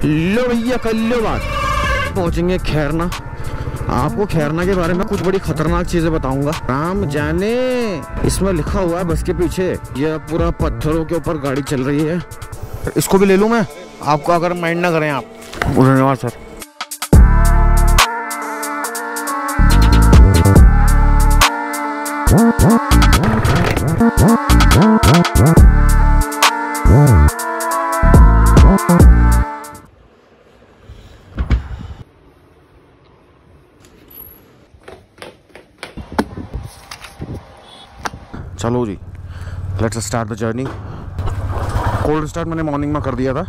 लो भैया कर लो बात। पहुंचेंगे खैरना। आपको खैरना के बारे में कुछ बड़ी खतरनाक चीजें बताऊंगा। राम जाने इसमें लिखा हुआ है बस के पीछे, यह पूरा पत्थरों के ऊपर गाड़ी चल रही है। इसको भी ले लूं मैं, आपको अगर माइंड ना करें आप। धन्यवाद सर। चलो जी, let's start the journey. Cold start मैंने मॉर्निंग में कर दिया था,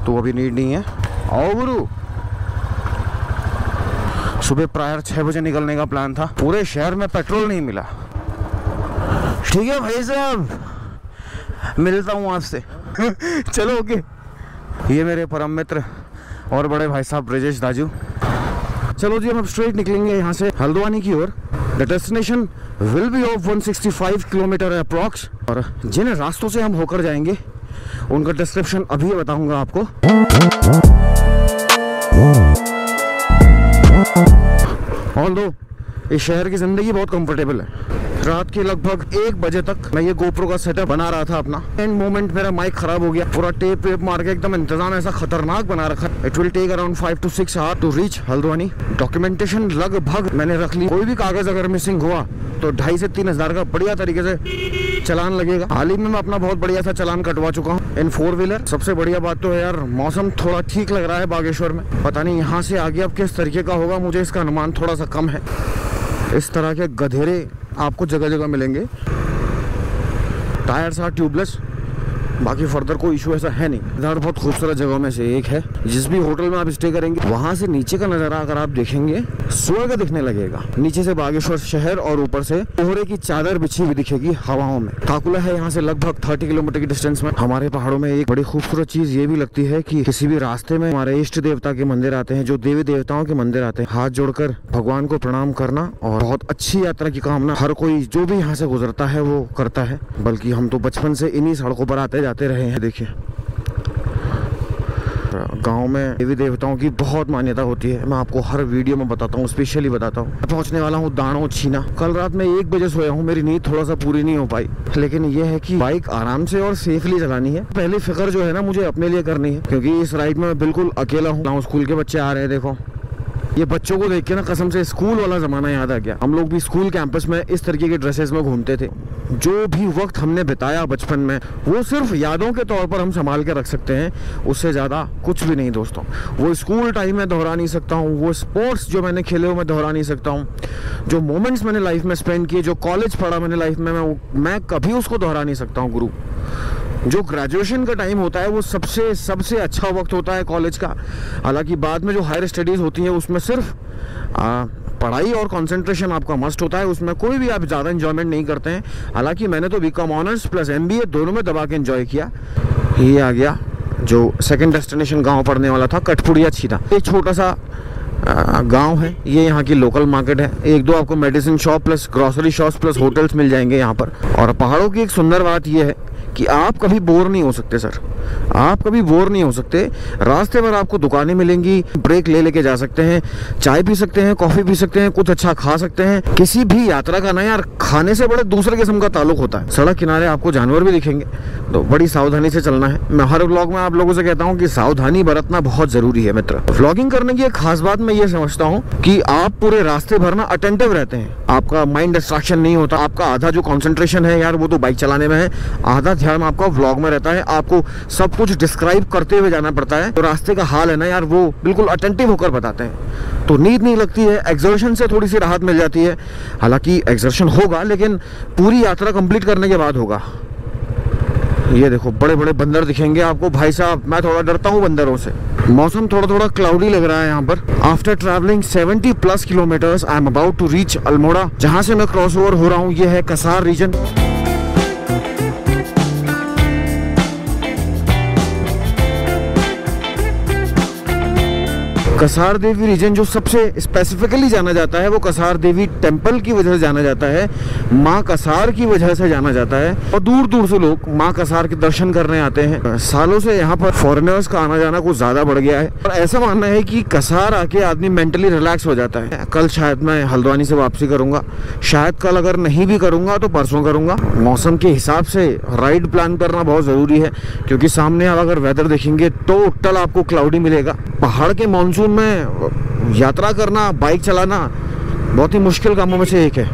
तो अभी नीड नहीं है। आओ गुरु। सुबह प्रायर 6 बजे निकलने का प्लान था, पूरे शहर में पेट्रोल नहीं मिला। ठीक है भाई साहब, मिलता हूँ आपसे। चलो ओके। ये मेरे परम मित्र और बड़े भाई साहब ब्रजेश दाजू। चलो जी, हम अब स्ट्रेट निकलेंगे यहाँ से हल्द्वानी की ओर। The destination will be of 165 kilometre approx. और जिन रास्तों से हम होकर जाएंगे उनका डिस्क्रिप्शन अभी बताऊंगा आपको। ऑल्दो इस शहर की जिंदगी बहुत कंफर्टेबल है। रात के लगभग 1 बजे तक मैं ये गोप्रो का सेटअप बना रहा था अपना। एंड मोमेंट मेरा माइक खराब हो गया, पूरा टेप वेप मार के एकदम इंतजाम ऐसा खतरनाक बना रखा। It will take around 5 to 6 hour to reach Haldwani. Documentation लगभग मैंने रख ली, कोई भी कागज अगर मिसिंग हुआ तो 2,500 से 3,000 का बढ़िया तरीके से चालान लगेगा। हाल ही में मैं अपना बहुत बढ़िया सा चालान कटवा चुका हूँ इन 4 व्हीलर। सबसे बढ़िया बात तो है यार, मौसम थोड़ा ठीक लग रहा है बागेश्वर में। पता नहीं यहाँ से आगे अब किस तरीके का होगा, मुझे इसका अनुमान थोड़ा सा कम है। इस तरह के गधेरे आपको जगह जगह मिलेंगे। टायर्स आर ट्यूबलेस, बाकी फर्दर कोई इशू ऐसा है नहीं। इधर बहुत खूबसूरत जगहों में से एक है। जिस भी होटल में आप स्टे करेंगे वहां से नीचे का नजारा अगर आप देखेंगे स्वर्ग दिखने लगेगा। नीचे से बागेश्वर शहर और ऊपर से कोहरे की चादर बिछी हुई दिखेगी हवाओं में। काकुला है यहाँ से लगभग 30 किलोमीटर की डिस्टेंस में। हमारे पहाड़ों में एक बड़ी खूबसूरत चीज ये भी लगती है कि किसी भी रास्ते में हमारे इष्ट देवता के मंदिर आते हैं, जो देवी देवताओं के मंदिर आते हैं, हाथ जोड़कर भगवान को प्रणाम करना और बहुत अच्छी यात्रा की कामना हर कोई जो भी यहाँ से गुजरता है वो करता है। बल्कि हम तो बचपन से इन्हीं सड़कों पर आते रहे हैं। देखिए गांव में देवी देवताओं की बहुत मान्यता होती है। मैं आपको हर वीडियो में बताता हूँ, स्पेशली बताता हूँ। पहुंचने वाला हूँ दाणो छीना। कल रात में 1 बजे सोया हूँ, मेरी नींद थोड़ा सा पूरी नहीं हो पाई। लेकिन ये है कि बाइक आराम से और सेफली चलानी है। पहली फिक्र जो है ना मुझे अपने लिए करनी है, क्योंकि इस राइड में मैं बिल्कुल अकेला हूँ। स्कूल के बच्चे आ रहे हैं, देखो ये बच्चों को देख के ना कसम से स्कूल वाला जमाना याद आ गया। हम लोग भी स्कूल कैंपस में इस तरीके के ड्रेसेस में घूमते थे। जो भी वक्त हमने बिताया बचपन में वो सिर्फ यादों के तौर पर हम संभाल के रख सकते हैं, उससे ज़्यादा कुछ भी नहीं दोस्तों। वो स्कूल टाइम में दोहरा नहीं सकता हूँ, वो स्पोर्ट्स जो मैंने खेले वो मैं दोहरा नहीं सकता हूँ, जो मोमेंट्स मैंने लाइफ में स्पेंड किए, जो कॉलेज पढ़ा मैंने लाइफ में, मैं कभी उसको दोहरा नहीं सकता हूँ गुरु। जो ग्रेजुएशन का टाइम होता है वो सबसे अच्छा वक्त होता है कॉलेज का। हालांकि बाद में जो हायर स्टडीज़ होती है उसमें सिर्फ पढ़ाई और कंसंट्रेशन आपका मस्ट होता है, उसमें कोई भी आप ज़्यादा एंजॉयमेंट नहीं करते हैं। हालांकि मैंने तो बीकॉम ऑनर्स प्लस MBA दोनों में दबा के एंजॉय किया। ये आ गया जो सेकंड डेस्टिनेशन गांव पड़ने वाला था, कठपुड़िया छीना। एक छोटा सा गांव है, ये यहाँ की लोकल मार्केट है। 1-2 आपको medicine shop plus grocery shops plus hotels मिल जाएंगे यहाँ पर। और पहाड़ों की एक सुंदर बात यह है कि आप कभी बोर नहीं हो सकते सर, आप कभी बोर नहीं हो सकते। रास्ते भर आपको दुकानें मिलेंगी, ब्रेक लेके जा सकते हैं, चाय पी सकते हैं, कॉफ़ी पी सकते हैं, कुछ अच्छा खा सकते हैं। किसी भी यात्रा का ना यार खाने से बड़े दूसरे किस्म का ताल्लुक होता है। सड़क किनारे आपको जानवर भी दिखेंगे, तो बड़ी सावधानी से चलना है। मैं हर व्लॉग में आप लोगों से कहता हूँ कि सावधानी बरतना बहुत ज़रूरी है मित्र। व्लॉगिंग करने की एक खास बात मैं ये समझता हूँ कि आप पूरे रास्ते भर ना अटेंटिव रहते हैं, आपका माइंड डिस्ट्रैक्शन नहीं होता। आपका आधा जो कॉन्सेंट्रेशन है यार वो तो बाइक चलाने में है, आधा ध्यान आपका व्लॉग में रहता है। आपको सब कुछ डिस्क्राइब करते हुए जाना पड़ता है, तो रास्ते का हाल है ना यार वो बिल्कुल अटेंटिव होकर बताते हैं, तो नींद नहीं लगती है। एक्सर्शन से थोड़ी सी राहत मिल जाती है। हालांकि एक्सर्शन होगा लेकिन पूरी यात्रा कंप्लीट करने के बाद होगा। ये देखो बड़े बड़े बंदर दिखेंगे आपको भाई साहब, मैं थोड़ा डरता हूँ बंदरों से। मौसम थोड़ा क्लाउडी लग रहा है यहाँ पर। After travelling 70+ kilometres I am about to reach Almora. जहाँ से मैं क्रॉस ओवर हो रहा हूँ ये है कसार रीजन। कसार देवी रीजन जो सबसे स्पेसिफिकली जाना जाता है वो कसार देवी टेम्पल की वजह से जाना जाता है, माँ कसार की वजह से जाना जाता है, और दूर दूर से लोग माँ कसार के दर्शन करने आते हैं। सालों से यहाँ पर फॉरेनर्स का आना जाना कुछ ज़्यादा बढ़ गया है, और ऐसा मानना है कि कसार आके आदमी मेंटली रिलैक्स हो जाता है। कल शायद मैं हल्द्वानी से वापसी करूँगा, शायद कल अगर नहीं भी करूँगा तो परसों करूँगा। मौसम के हिसाब से राइड प्लान करना बहुत ज़रूरी है, क्योंकि सामने आप अगर वेदर देखेंगे टोटल आपको क्लाउडी मिलेगा। पहाड़ के मानसून में यात्रा करना, बाइक चलाना बहुत ही मुश्किल कामों में से एक है।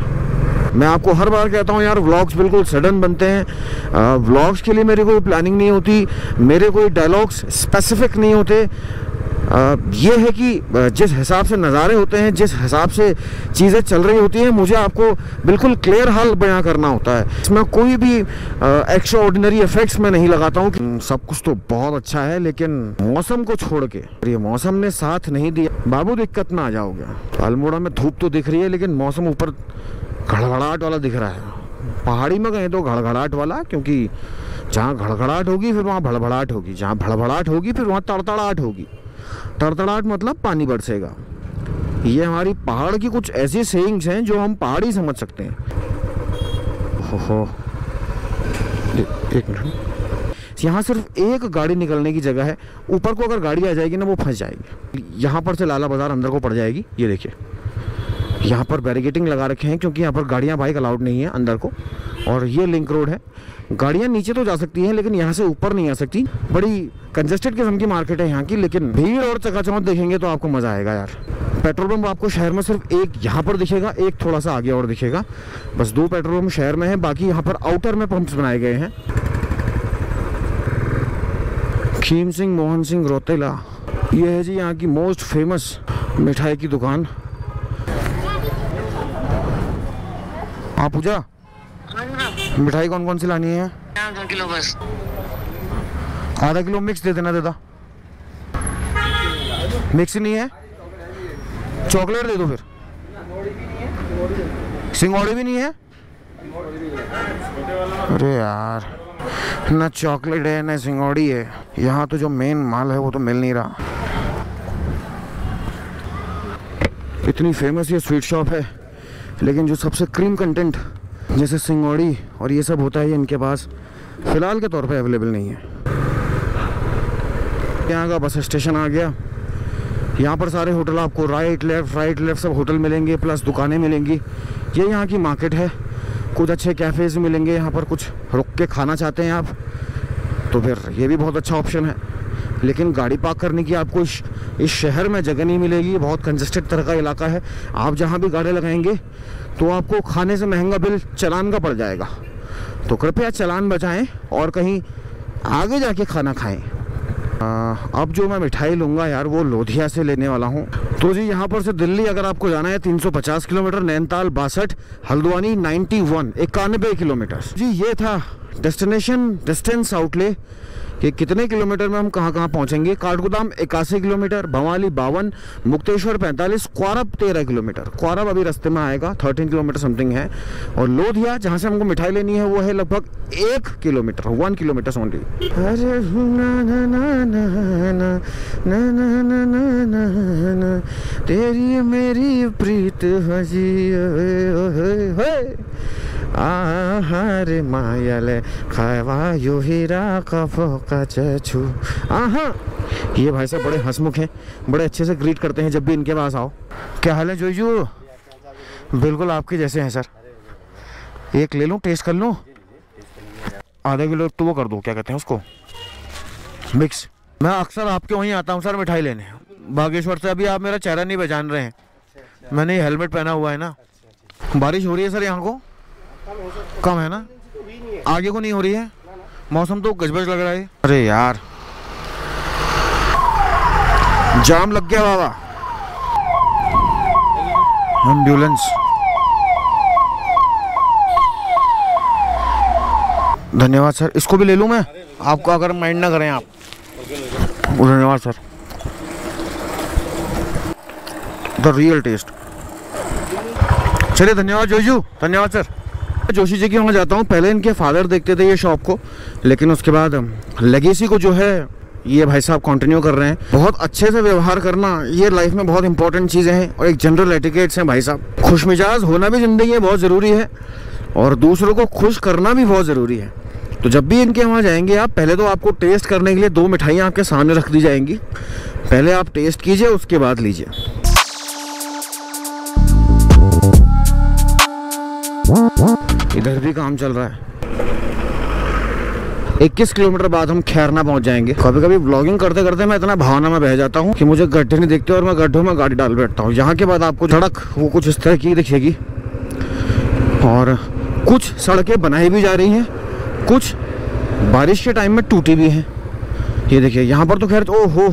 मैं आपको हर बार कहता हूँ यार, व्लॉग्स बिल्कुल सडन बनते हैं। व्लॉग्स के लिए मेरी कोई प्लानिंग नहीं होती, मेरे कोई डायलॉग्स स्पेसिफिक नहीं होते। ये है कि जिस हिसाब से नज़ारे होते हैं, जिस हिसाब से चीज़ें चल रही होती हैं, मुझे आपको बिल्कुल क्लियर हाल बयां करना होता है। इसमें कोई भी एक्स्ट्रा ऑर्डिनरी इफेक्ट्स मैं नहीं लगाता हूँ। सब कुछ तो बहुत अच्छा है, लेकिन मौसम को छोड़ के, ये मौसम ने साथ नहीं दिया बाबू, दिक्कत में आ जाओगे। अल्मोड़ा में धूप तो दिख रही है, लेकिन मौसम ऊपर घड़घड़ाहट वाला दिख रहा है। पहाड़ी में गए तो घड़घड़ाहट वाला, क्योंकि जहाँ घड़घड़ाहट होगी फिर वहाँ भड़भड़ाहट होगी, जहाँ भड़भड़ाहट होगी फिर वहाँ तड़तड़ाहट होगी। तड़तड़ाहट मतलब पानी बरसेगा। ये हमारी पहाड़ की कुछ ऐसी सेइंग्स हैं जो हम पहाड़ी समझ सकते हैं। हो एक मिनट, यहाँ सिर्फ एक गाड़ी निकलने की जगह है। ऊपर को अगर गाड़ी आ जाएगी ना, वो फंस जाएगी। यहाँ पर से लाला बाजार अंदर को पड़ जाएगी। ये देखिए, यहाँ पर बैरिकेटिंग लगा रखे हैं, क्योंकि यहाँ पर गाड़ियाँ बाइक अलाउड नहीं है अंदर को। और ये लिंक रोड है, गाड़ियाँ नीचे तो जा सकती हैं, लेकिन यहाँ से ऊपर नहीं आ सकती। बड़ी कंजेस्टेड किस्म की मार्केट है यहाँ की, लेकिन भीड़ और चकाचौंध देखेंगे तो आपको मज़ा आएगा यार। पेट्रोल पंप आपको शहर में सिर्फ एक यहाँ पर दिखेगा, एक थोड़ा सा आगे और दिखेगा। बस 2 पेट्रोल पंप शहर में है, बाकी यहाँ पर आउटर में पंप्स बनाए गए हैं। खीम सिंह मोहन सिंह रौतेला, ये है जी यहाँ की मोस्ट फेमस मिठाई की दुकान। हाँ पूजा, मिठाई कौन कौन सी लानी है? 2 किलो बस। आधा किलो मिक्स दे देना दादा। मिक्स नहीं है, चॉकलेट दे दो फिर। सिंगौड़ी भी नहीं है? अरे यार, ना चॉकलेट है ना सिंगौड़ी है। यहाँ तो जो मेन माल है वो तो मिल नहीं रहा। इतनी फेमस ये स्वीट शॉप है, लेकिन जो सबसे क्रीम कंटेंट जैसे सिंगौड़ी और ये सब होता है, ये इनके पास फ़िलहाल के तौर पे अवेलेबल नहीं है। यहाँ का बस स्टेशन आ गया। यहाँ पर सारे होटल आपको राइट लेफ़्ट सब होटल मिलेंगे, प्लस दुकानें मिलेंगी। ये यहाँ की मार्केट है। कुछ अच्छे कैफ़ेज़ मिलेंगे यहाँ पर। कुछ रुक के खाना चाहते हैं आप तो फिर ये भी बहुत अच्छा ऑप्शन है, लेकिन गाड़ी पार्क करने की आपको इस शहर में जगह नहीं मिलेगी। बहुत कंजेस्टेड तरह का इलाका है। आप जहाँ भी गाड़ी लगाएंगे तो आपको खाने से महंगा बिल चालान का पड़ जाएगा। तो कृपया चालान बचाएं और कहीं आगे जाके खाना खाएं। अब जो मैं मिठाई लूँगा यार, वो लोधिया से लेने वाला हूँ। तो जी यहाँ पर से दिल्ली अगर आपको जाना है 350 किलोमीटर, नैनीताल 62, हल्द्वानी 91 किलोमीटर। जी ये था डेस्टिनेशन डिस्टेंस आउटले कि कितने किलोमीटर में हम कहाँ पहुँचेंगे। Kathgodam 81 kilometre, Bhowali 52, Mukteshwar 45, Kwarab 13 kilometre. क्वारब अभी रास्ते में आएगा, 13 किलोमीटर समथिंग है। और लोधिया जहाँ से हमको मिठाई लेनी है वो है लगभग 1 किलोमीटर, 1 किलोमीटर ओनली। अरे तेरी मेरी प्रीत हजी आहारे मायाले खावा यो हीरा कफो का चछू। आहा, ये भाई साहब बड़े हंसमुख हैं, बड़े अच्छे से ग्रीट करते हैं जब भी इनके पास आओ। क्या हाल है जोजू? बिल्कुल आपके जैसे हैं सर। एक ले लूँ, टेस्ट कर लूँ? आधा किलो तो वो कर दो, क्या कहते हैं उसको, मिक्स। मैं अक्सर आपके वहीं आता हूँ सर मिठाई लेने, बागेश्वर से। अभी आप मेरा चेहरा नहीं पहचान रहे हैं, मैंने ये हेलमेट पहना हुआ है ना। बारिश हो रही है सर यहाँ को? कम है ना, आगे को नहीं हो रही है। मौसम तो गजबज लग रहा है। अरे यार जाम लग गया बाबा। एम्बुलेंस, धन्यवाद सर। इसको भी ले लूं मैं, आपको अगर माइंड ना करें आप। धन्यवाद सर। The real test. चलिए धन्यवाद जोजू, धन्यवाद सर। जोशी जी के वहाँ जाता हूँ। पहले इनके फादर देखते थे ये शॉप को, लेकिन उसके बाद लेगेसी को जो है ये भाई साहब कंटिन्यू कर रहे हैं। बहुत अच्छे से व्यवहार करना ये लाइफ में बहुत इंपॉर्टेंट चीज़ें हैं और एक जनरल एटिकेट्स हैं भाई साहब। खुश मिजाज होना भी ज़िंदगी में बहुत ज़रूरी है और दूसरों को खुश करना भी बहुत ज़रूरी है। तो जब भी इनके वहाँ जाएंगे आप, पहले तो आपको टेस्ट करने के लिए 2 मिठाइयाँ आपके सामने रख दी जाएंगी। पहले आप टेस्ट कीजिए, उसके बाद लीजिए। इधर भी काम चल रहा है। 21 किलोमीटर बाद हम खैरना पहुंच जाएंगे। कभी कभी ब्लॉगिंग करते करते मैं इतना भावना में बह जाता हूँ कि मुझे गड्ढे नहीं दिखते और मैं गड्ढों में गाड़ी डाल बैठता हूँ। यहाँ के बाद आपको सड़क वो कुछ इस तरह की दिखेगी और कुछ सड़कें बनाई भी जा रही हैं, कुछ बारिश के टाइम में टूटी भी हैं। ये देखिए यहाँ पर तो खैर ओ हो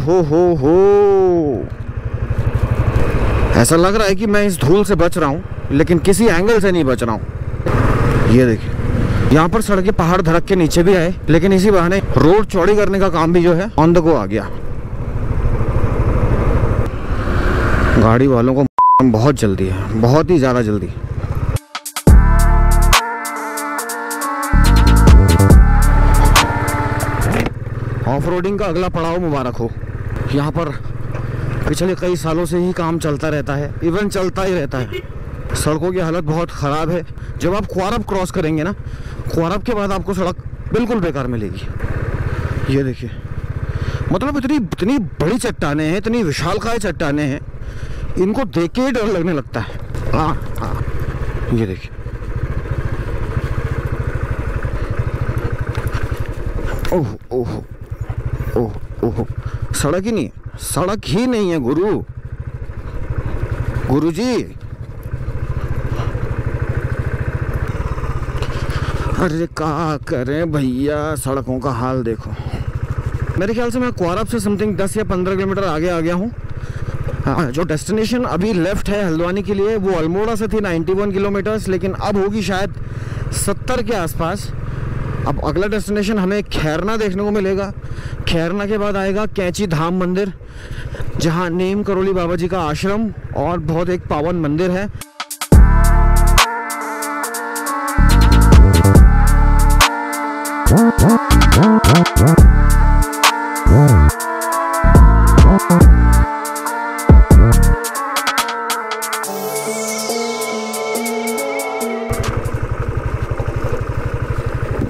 ऐसा लग रहा है कि मैं इस धूल से बच रहा हूँ, लेकिन किसी एंगल से नहीं बच रहा हूँ। ये देखिए यहाँ पर सड़कें पहाड़ धड़क के नीचे भी आए, लेकिन इसी बहाने रोड चौड़ी करने का काम भी जो है ऑन द गो आ गया। गाड़ी वालों को बहुत जल्दी है, बहुत ही ज्यादा जल्दी। ऑफ रोडिंग का अगला पड़ाव मुबारक हो। यहाँ पर पिछले कई सालों से ही काम चलता रहता है, इवन चलता ही रहता है। सड़कों की हालत बहुत ख़राब है। जब आप ख्वारब क्रॉस करेंगे ना, ख्वारब के बाद आपको सड़क बिल्कुल बेकार मिलेगी। ये देखिए मतलब इतनी बड़ी चट्टानें हैं, इतनी विशालकाय चट्टानें हैं, इनको देख के ही डर लगने लगता है। हाँ ये देखिए ओह ओह ओह ओह सड़क ही नहीं है गुरुजी। अरे क्या करें भैया, सड़कों का हाल देखो। मेरे ख्याल से मैं क्वारब से समथिंग 10 या 15 किलोमीटर आगे आ गया हूँ। हाँ, जो डेस्टिनेशन अभी लेफ्ट है हल्द्वानी के लिए वो अल्मोड़ा से थी 91 किलोमीटर्स, लेकिन अब होगी शायद 70 के आसपास। अब अगला डेस्टिनेशन हमें खैरना देखने को मिलेगा। खैरना के बाद आएगा कैंची धाम मंदिर, जहाँ नीम करोली बाबा जी का आश्रम और बहुत एक पावन मंदिर है।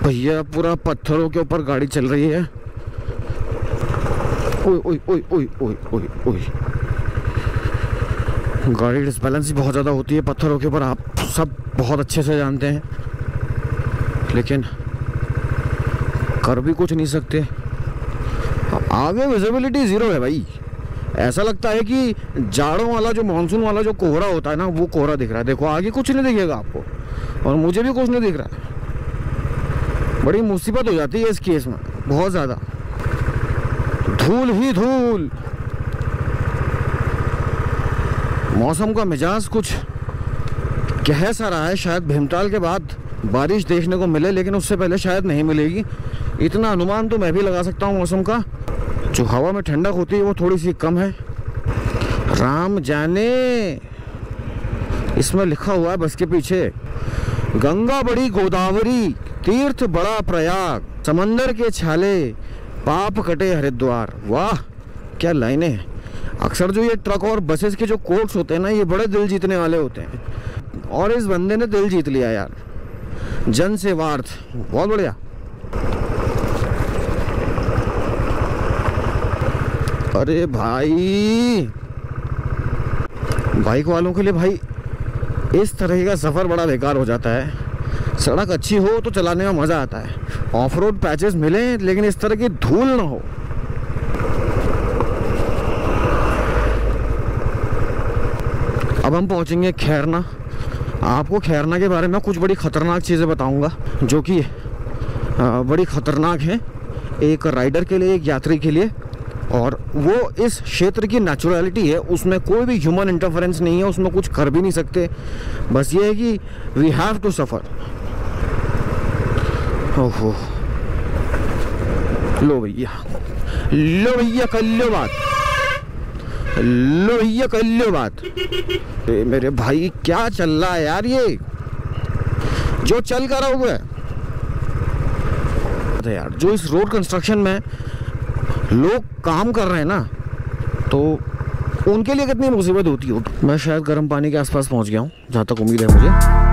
भैया पूरा पत्थरों के ऊपर गाड़ी चल रही है। ओए ओए ओए ओए ओए ओए ओए, गाड़ी डिसबैलेंस बहुत ज़्यादा होती है पत्थरों के ऊपर, आप सब बहुत अच्छे से जानते हैं, लेकिन कर भी कुछ नहीं सकते। आगे विजिबिलिटी ज़ीरो है भाई। ऐसा लगता है कि जाड़ों वाला जो मानसून वाला जो कोहरा होता है ना, वो कोहरा दिख रहा है। देखो आगे कुछ नहीं दिखेगा आपको और मुझे भी कुछ नहीं दिख रहा है। बड़ी मुसीबत हो जाती है इस केस में, बहुत ज़्यादा धूल ही धूल। मौसम का मिजाज कुछ कह सा रहा है, शायद भीमताल के बाद बारिश देखने को मिले, लेकिन उससे पहले शायद नहीं मिलेगी। इतना अनुमान तो मैं भी लगा सकता हूँ मौसम का। जो हवा में ठंडक होती है वो थोड़ी सी कम है। राम जाने, इसमें लिखा हुआ है बस के पीछे, गंगा बड़ी गोदावरी, तीर्थ बड़ा प्रयाग, समंदर के छाले, पाप कटे हरिद्वार। वाह क्या लाइनें हैं। अक्सर जो ये ट्रक और बसेस के जो कोट्स होते हैं ना, ये बड़े दिल जीतने वाले होते हैं, और इस बंदे ने दिल जीत लिया यार। जन सेवार्थ, बहुत बढ़िया। अरे भाई, बाइक वालों के लिए भाई इस तरह का सफ़र बड़ा बेकार हो जाता है। सड़क अच्छी हो तो चलाने में मज़ा आता है, ऑफ रोड पैचेस मिले, लेकिन इस तरह की धूल ना हो। अब हम पहुंचेंगे खैरना। आपको खैरना के बारे में कुछ बड़ी ख़तरनाक चीज़ें बताऊंगा, जो कि बड़ी ख़तरनाक है एक राइडर के लिए, एक यात्री के लिए। और वो इस क्षेत्र की नेचुरलिटी है, उसमें कोई भी ह्यूमन इंटरफेरेंस नहीं है, उसमें कुछ कर भी नहीं सकते। बस ये है कि वी हैव टू सफ़र। ओहो, लो भैया कर लो बात, लो भैया कर लो बात। मेरे भाई क्या चल रहा है यार, ये जो चल कर रहा हुआ है यार। जो इस रोड कंस्ट्रक्शन में लोग काम कर रहे हैं ना, तो उनके लिए कितनी मुसीबत होती होगी। मैं शायद गर्म पानी के आसपास पहुंच गया हूँ, जहाँ तक उम्मीद है मुझे।